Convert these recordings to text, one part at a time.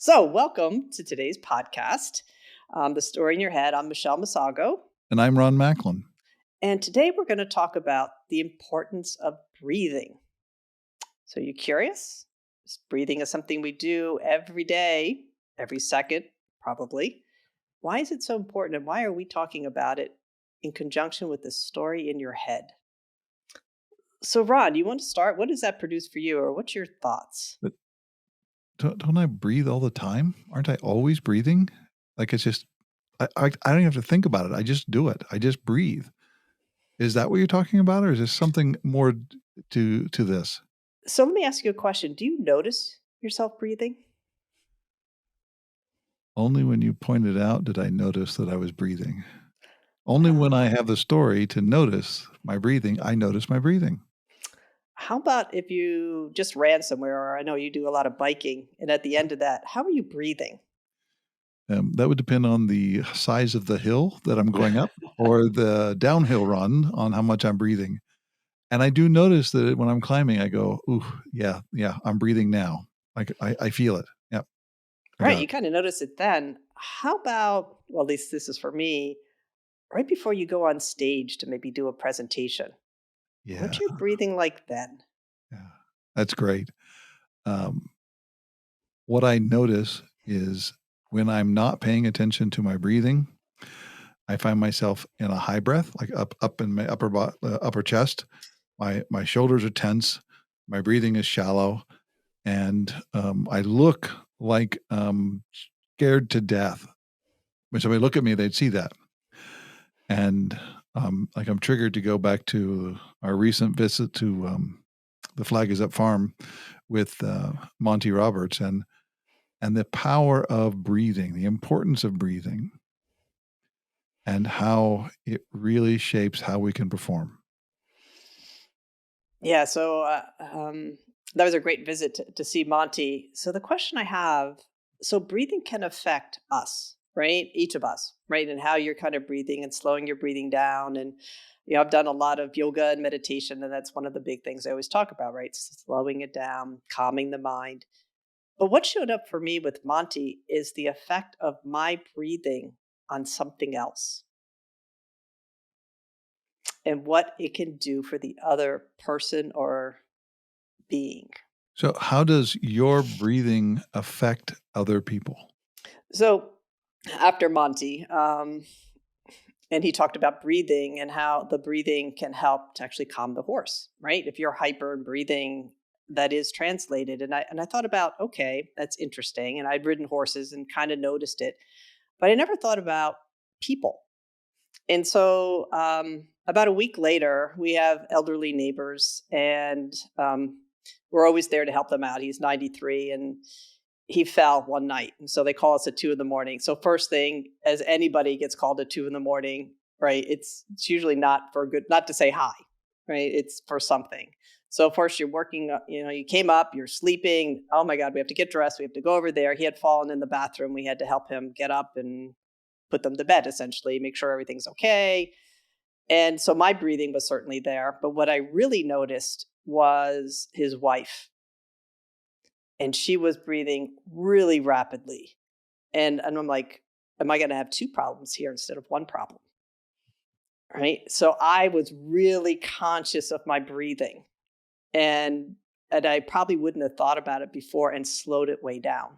So, welcome to today's podcast, The Story in Your Head. I'm Michele Misolgo. And I'm Ron Macklin. And today we're going to talk about the importance of breathing. So, you curious? Breathing is something we do every day, every second, probably. Why is it so important, and why are we talking about it in conjunction with the story in your head? So, Ron, you want to start? What does that produce for you, or what's your thoughts? But don't I breathe all the time? Aren't I always breathing? Like it's just I don't even have to think about it. I just do it. I just breathe. Is that what you're talking about, or is there something more to this? So, let me ask you a question. Do you notice yourself breathing? Only when you pointed out did I notice that I was breathing. Only when I have the story to notice my breathing, I notice my breathing. How about if you just ran somewhere, or I know you do a lot of biking, and at the end of that, how are you breathing? That would depend on the size of the hill that I'm going up or the downhill run on how much I'm breathing. And I do notice that when I'm climbing, I go, "Ooh, yeah, I'm breathing now." Like, I feel it. Yep, I Right, got it. you kind of notice it then. How about, well, at least this is for me, right before you go on stage to maybe do a presentation? Yeah, What's your breathing like then? yeah. That's great. Um, what I notice is when I'm not paying attention to my breathing, I find myself in a high breath, like up in my upper chest. My shoulders are tense, my breathing is shallow, and, I look like, scared to death. When somebody look at me, they'd see that. And, like, I'm triggered to go back to our recent visit to, the Flag is Up farm with, Monty Roberts and the power of breathing, the importance of breathing, and how it really shapes how we can perform. Yeah, so that was a great visit to see Monty. So the question I have, so breathing can affect us, right? Each of us, right? And how you're kind of breathing and slowing your breathing down. And I've done a lot of yoga and meditation, and that's one of the big things I always talk about, right? Slowing it down, calming the mind. But what showed up for me with Monty is the effect of my breathing on something else and what it can do for the other person or being. So how does your breathing affect other people? So after Monty, and he talked about breathing and how the breathing can help to actually calm the horse, right? If you're hyper and breathing, that is translated. And I thought about, okay, that's interesting. And I'd ridden horses and kind of noticed it, but I never thought about people. And so about a week later, we have elderly neighbors, and we're always there to help them out. He's 93, and he fell one night. And so they call us at 2 in the morning. So, first thing, as anybody gets called at 2 in the morning, right, it's usually not for good, not to say hi, right? It's for something. So, first, you're working, you came up, you're sleeping. Oh my God, we have to get dressed. We have to go over there. He had fallen in the bathroom. We had to help him get up and put them to bed, essentially, make sure everything's okay. And so my breathing was certainly there. But what I really noticed was his wife, and she was breathing really rapidly. And I'm like, am I going to have two problems here instead of one problem? Right. So I was really conscious of my breathing, and and I probably wouldn't have thought about it before and slowed it way down.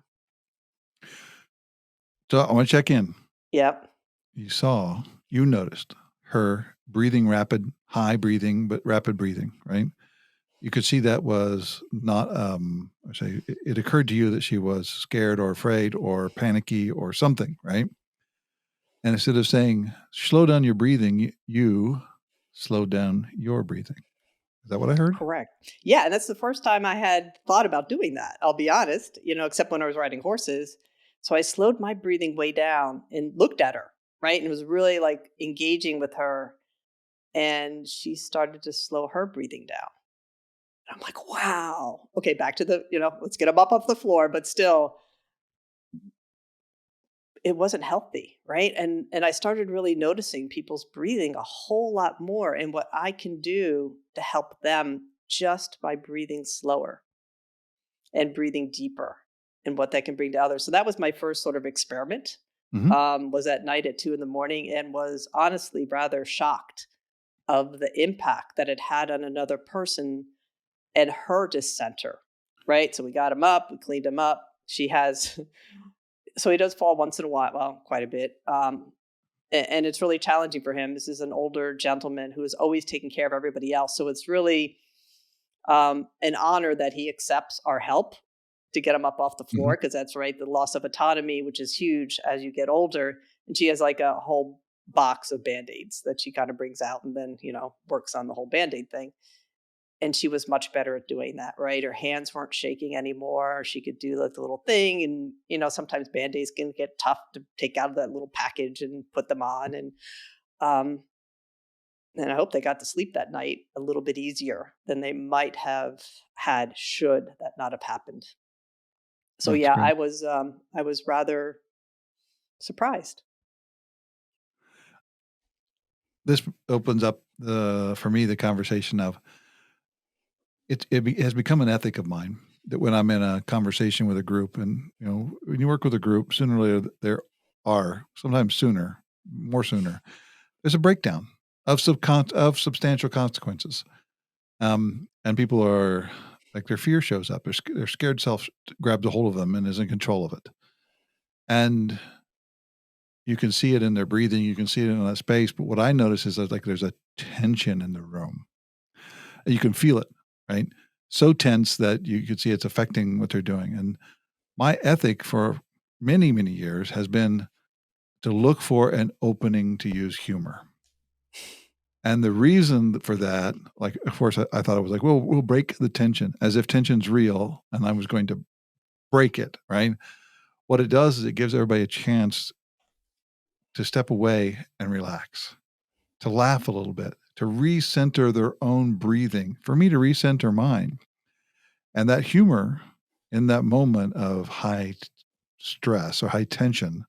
So I wanna check in. Yep. You noticed her breathing rapid, high breathing, but rapid breathing, right? You could see that was not, I say it occurred to you that she was scared or afraid or panicky or something, right? And instead of saying, "Slow down your breathing," you slowed down your breathing. Is that what I heard? Correct. Yeah, and that's the first time I had thought about doing that. I'll be honest, except when I was riding horses. So I slowed my breathing way down and looked at her, right? And it was really like engaging with her. And she started to slow her breathing down. I'm like, wow. Okay, back to let's get him up off the floor, but still, it wasn't healthy, right? And I started really noticing people's breathing a whole lot more and what I can do to help them just by breathing slower and breathing deeper and what that can bring to others. So that was my first sort of experiment. Mhm. Was at night at 2 in the morning, and was honestly rather shocked of the impact that it had on another person and her dissenter. Right. So we got him up, we cleaned him up. She has, so he does fall once in a while, well, quite a bit. And it's really challenging for him. This is an older gentleman who is always taking care of everybody else. So it's really an honor that he accepts our help to get him up off the Mhm. floor, because that's right, the loss of autonomy, which is huge as you get older. And she has like a whole box of band-aids that she kind of brings out and then, works on the whole band-aid thing. And she was much better at doing that, right? Her hands weren't shaking anymore. She could do like the little thing. And, sometimes band-aids can get tough to take out of that little package and put them on. Um, and I hope they got to sleep that night a little bit easier than they might have had should that not have happened. So That's yeah, great. I was rather surprised. This opens up for me, the conversation of it has become an ethic of mine that when I'm in a conversation with a group, and when you work with a group, sooner or later there are sometimes sooner, more sooner, there's a breakdown of substantial consequences. And people are like their fear shows up. Their scared self grabs a hold of them and is in control of it. And you can see it in their breathing. You can see it in that space. But what I notice is that like there's a tension in the room. You can feel it, right? So tense that you can see it's affecting what they're doing. And my ethic for many, many years has been to look for an opening to use humor. And the reason for that, like, of course, I thought it was like, well, we'll break the tension as if tension's real and I was going to break it, right? What it does is it gives everybody a chance to step away and relax, to laugh a little bit, to recenter their own breathing, for me to recenter mine. And that humor in that moment of stress or high tension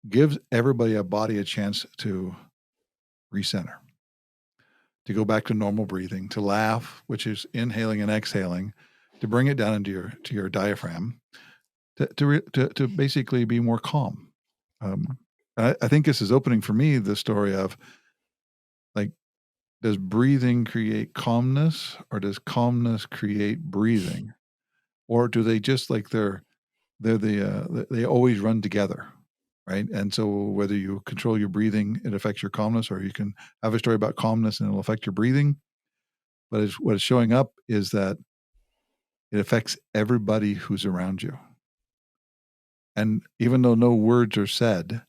gives everybody a body a chance to recenter, to go back to normal breathing, to laugh, which is inhaling and exhaling, to bring it down into your diaphragm, to basically be more calm. Um, I think this is opening for me the story of like, does breathing create calmness, or does calmness create breathing, or do they just like they always run together, right? And so whether you control your breathing, it affects your calmness, or you can have a story about calmness and it'll affect your breathing. But what is showing up is that it affects everybody who's around you. And even though no words are said,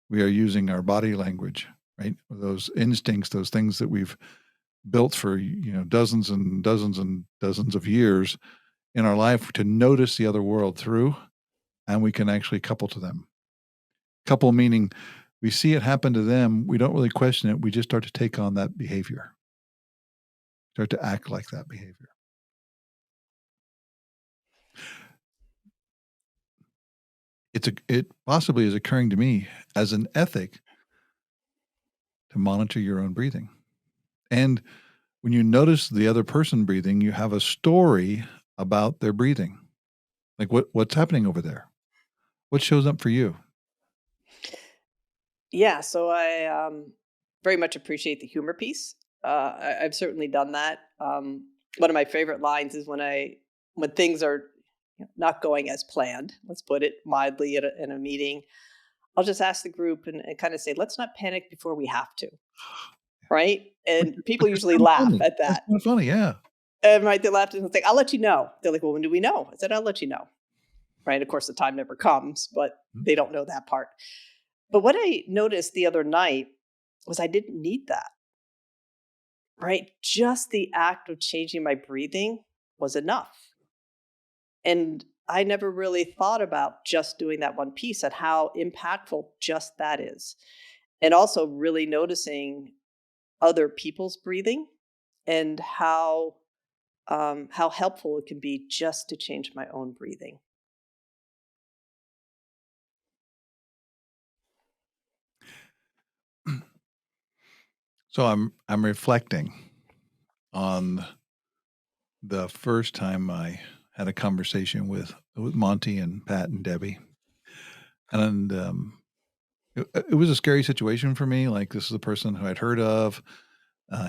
we are using our body language, right? Those instincts, those things that we've built for, dozens and dozens and dozens of years in our life to notice the other world through, and we can actually couple to them. Couple meaning we see it happen to them, we don't really question it, we just start to take on that behavior, start to act like that behavior. It possibly is occurring to me as an ethic to monitor your own breathing. And when you notice the other person breathing, you have a story about their breathing. Like what's happening over there? What shows up for you? Yeah, so I very much appreciate the humor piece. I've certainly done that. One of my favorite lines is when things are not going as planned. Let's put it mildly in a meeting. I'll just ask the group and kind of say, "Let's not panic before we have to." Right? And people Which is usually kinda laugh funny. at That's that. kinda funny, yeah. And right, they laughed and it's like, "I'll let you know." They're like, "Well, when do we know?" I said, "I'll let you know." Right? Of course, the time never comes, but Mhm. they don't know that part. But what I noticed the other night was I didn't need that. Right? Just the act of changing my breathing was enough. And I never really thought about just doing that one piece and how impactful just that is. And also really noticing other people's breathing and how helpful it can be just to change my own breathing. So I'm reflecting on the first time I had a conversation with Monty and Pat and Debbie, and it was a scary situation for me. Like, this is a person who I'd heard of.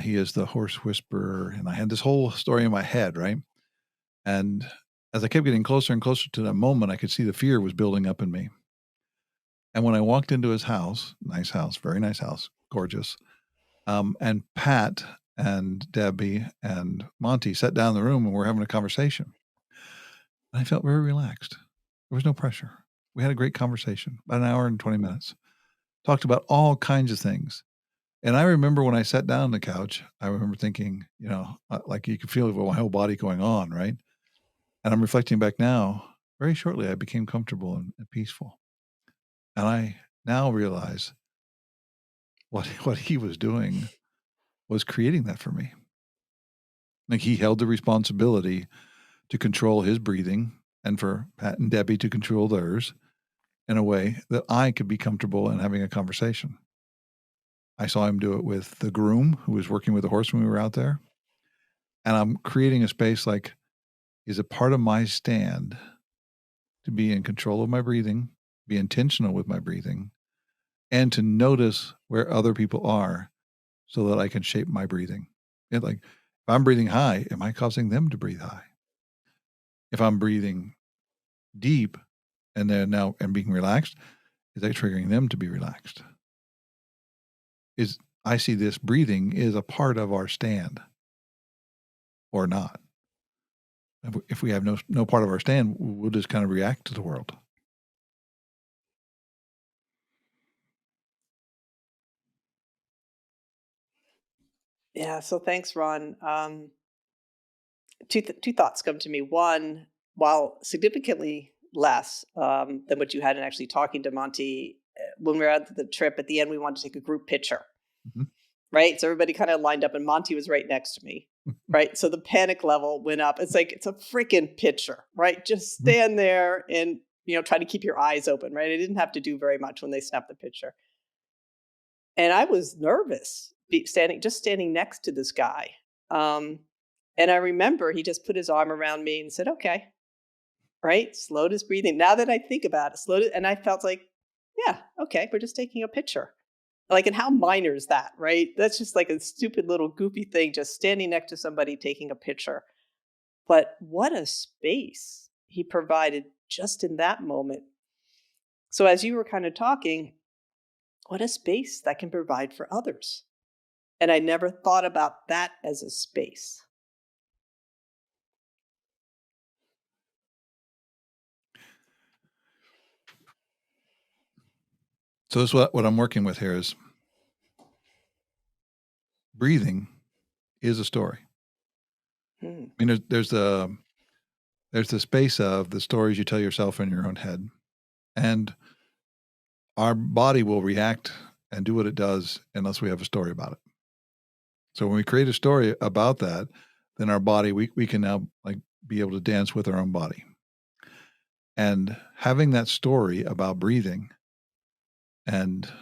He is the horse whisperer, and I had this whole story in my head, right? And as I kept getting closer and closer to that moment, I could see the fear was building up in me. And when I walked into his house, nice house, very nice house, gorgeous. And Pat and Debbie and Monty sat down in the room and we're having a conversation. And I felt very relaxed. There was no pressure. We had a great conversation, about an hour and 20 minutes. Talked about all kinds of things. And I remember when I sat down on the couch, I remember thinking, like you could feel my whole body going on, right? And I'm reflecting back now, very shortly, I became comfortable and peaceful. And I now realize what he was doing was creating that for me. Like, he held the responsibility to control his breathing and for Pat and Debbie to control theirs in a way that I could be comfortable in having a conversation. I saw him do it with the groom who was working with the horse when we were out there. And I'm creating a space like, is it part of my stand to be in control of my breathing, be intentional with my breathing, and to notice where other people are so that I can shape my breathing. And like, if I'm breathing high, am I causing them to breathe high? If I'm breathing deep and then now and being relaxed, is that triggering them to be relaxed? Is I see this breathing is a part of our stand or not. If we have no part of our stand, we'll just kind of react to the world. Yeah. So thanks, Ron. Two thoughts come to me. One, while significantly less than what you had in actually talking to Monty, when we were at the trip at the end, we wanted to take a group picture, Mhm. right? So everybody kind of lined up, and Monty was right next to me, right? So the panic level went up. It's like it's a freaking picture, right? Just Mhm. stand there and try to keep your eyes open, right? I didn't have to do very much when they snapped the picture, and I was nervous standing next to this guy. Um, and I remember he just put his arm around me and said, "Okay." Right? Slowed his breathing. Now that I think about it, slowed it, and I felt like, yeah, okay, we're just taking a picture. Like, and how minor is that, right? That's just like a stupid little goofy thing, just standing next to somebody taking a picture. But what a space he provided just in that moment. So as you were kind of talking, what a space that can provide for others. And I never thought about that as a space. So this is what I'm working with here is breathing is a story. Hmm. I mean, there's the space of the stories you tell yourself in your own head, and our body will react and do what it does unless we have a story about it. So when we create a story about that, then our body we can now like be able to dance with our own body. And having that story about breathing and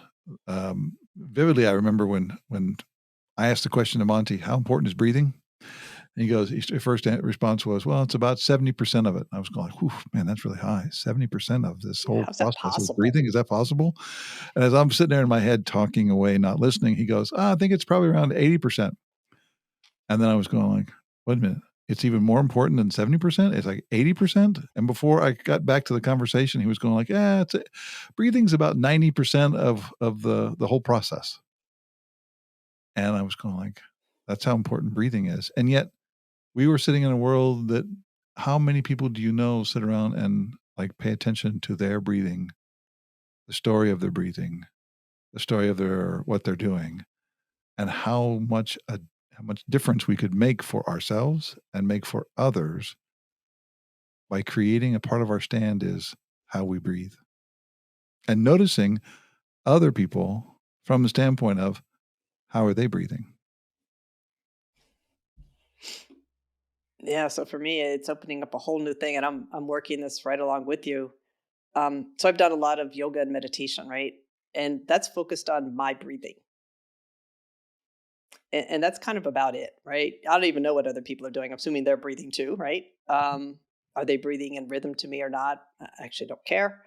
vividly, I remember when I asked the question to Monty, "How important is breathing?" And he goes, his first response was, "Well, it's about 70% of it." I was going, "Whew, man, that's really high. 70% of this whole How's that process is possible? breathing. Is that possible?" And as I'm sitting there in my head talking away, not listening, he goes, "I think it's probably around 80%." And then I was going like, "Wait a minute. It's even more important than 70%? It's like 80%?" And before I got back to the conversation, he was going like, "Yeah, breathing's about 90% of the whole process." And I was going like, "That's how important breathing is." And yet we were sitting in a world that how many people do you know sit around and, like, pay attention to their breathing, the story of their breathing, the story of their what they're doing, and how much difference we could make for ourselves and make for others by creating a part of our stand is how we breathe. And noticing other people from the standpoint of how are they breathing? Yeah, so for me, it's opening up a whole new thing, and I'm working this right along with you. So I've done a lot of yoga and meditation, right? And that's focused on my breathing, and that's kind of about it, right? I don't even know what other people are doing. I'm assuming they're breathing too, right? Are they breathing in rhythm to me or not? I actually don't care.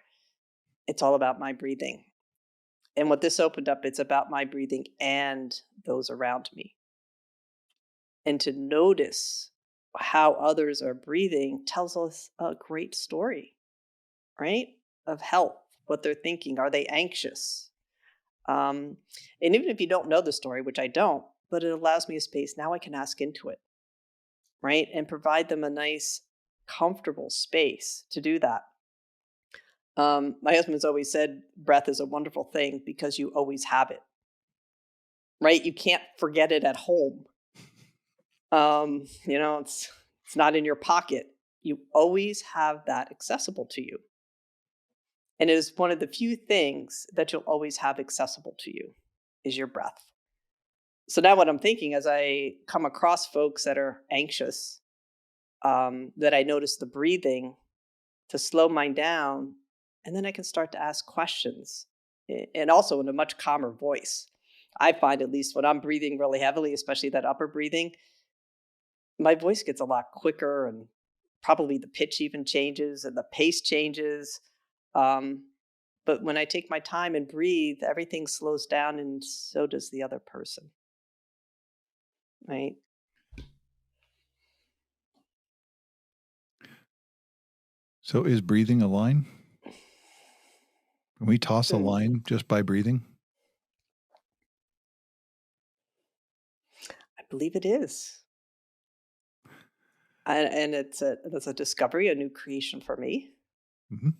It's all about my breathing. And what this opened up, it's about my breathing and those around me. And to notice how others are breathing tells us a great story, right? Of health, what they're thinking. Are they anxious? Um, and even if you don't know the story, which I don't, but it allows me a space. Now I can ask into it, right? And provide them a nice, comfortable space to do that. My husband's always said breath is a wonderful thing because you always have it, right? You can't forget it at home. It's not in your pocket. You always have that accessible to you. And it is one of the few things that you'll always have accessible to you is your breath. So now what I'm thinking as I come across folks that are anxious, that I notice the breathing to slow mine down, and then I can start to ask questions and also in a much calmer voice. I find at least when I'm breathing really heavily, especially that upper breathing, my voice gets a lot quicker and probably the pitch even changes and the pace changes. Um, but when I take my time and breathe, everything slows down and so does the other person, right? So is breathing a line? Can we toss a Mm, line just by breathing? I believe it is. And it's a discovery, a new creation for me. Mhm.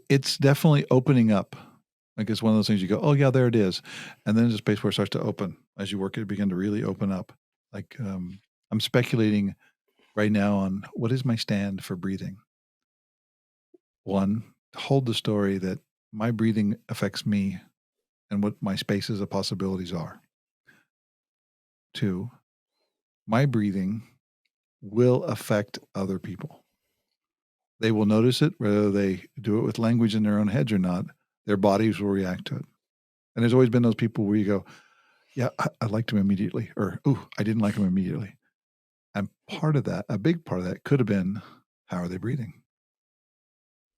It's definitely opening up. Like, it's one of those things you go, "Oh, yeah, there it is." And then there's a space where it starts to open. As you work it, begin to really open up. Like, I'm speculating right now on what is my stand for breathing. 1, hold the story that my breathing affects me and what my spaces of possibilities are. 2, my breathing will affect other people. They will notice it, whether they do it with language in their own heads or not, their bodies will react to it. And there's always been those people where you go, "Yeah, I liked him immediately," or, "Ooh, I didn't like him immediately." And part of that, a big part of that could have been, how are they breathing?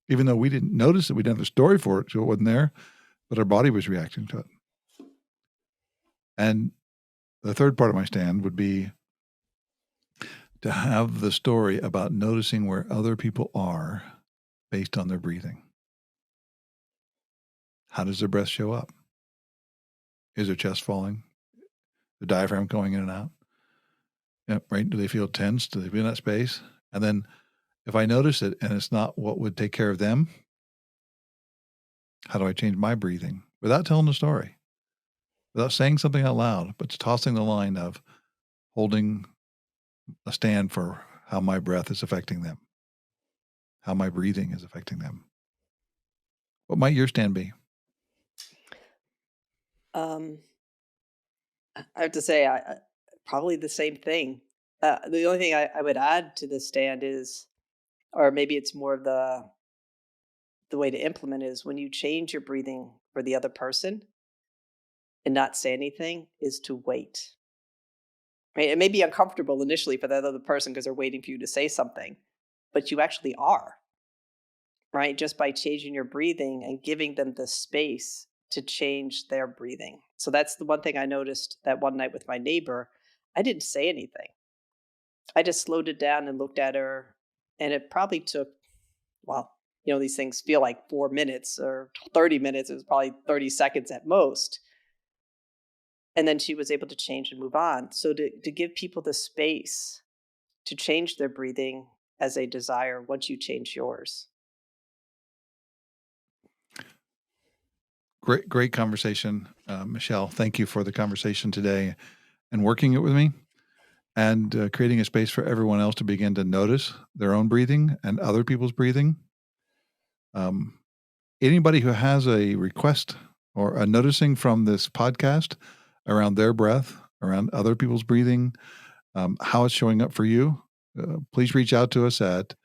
Even though we didn't notice it, we didn't have a story for it, so it wasn't there, but our body was reacting to it. And the third part of my stand would be to have the story about noticing where other people are based on their breathing. How does their breath show up? Is their chest falling? The diaphragm going in and out? Yep, right. Do they feel tense? Do they feel in that space? And then if I notice it and it's not what would take care of them, how do I change my breathing without telling the story, without saying something out loud, but tossing the line of holding a stand for how my breath is affecting them, how my breathing is affecting them? What might your stand be? Um, I have to say, probably the same thing. The only thing I would add to this stand is, or maybe it's more of the way to implement is when you change your breathing for the other person and not say anything, is to wait. Right? It may be uncomfortable initially for that other person because they're waiting for you to say something, but you actually are, right? Just by changing your breathing and giving them the space to change their breathing. So that's the one thing I noticed that one night with my neighbor. I didn't say anything. I just slowed it down and looked at her, and it probably took, well, these things feel like 4 minutes or 30 minutes. It was probably 30 seconds at most. And then she was able to change and move on. So to give people the space to change their breathing as they desire once you change yours. Great, great conversation, Michelle. Thank you for the conversation today and working it with me and creating a space for everyone else to begin to notice their own breathing and other people's breathing. Um, Anybody who has a request or a noticing from this podcast around their breath, around other people's breathing, how it's showing up for you, please reach out to us at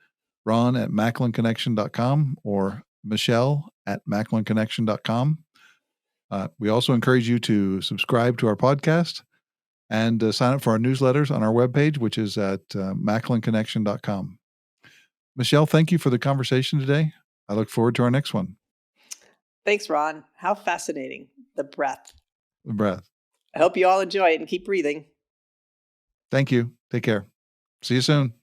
ron@macklinconnection.com or michelle@macklinconnection.com. We also encourage you to subscribe to our podcast and sign up for our newsletters on our webpage, which is at macklinconnection.com. Michele, thank you for the conversation today. I look forward to our next one. Thanks, Ron. How fascinating. The breath. The breath. I hope you all enjoy it and keep breathing. Thank you. Take care. See you soon.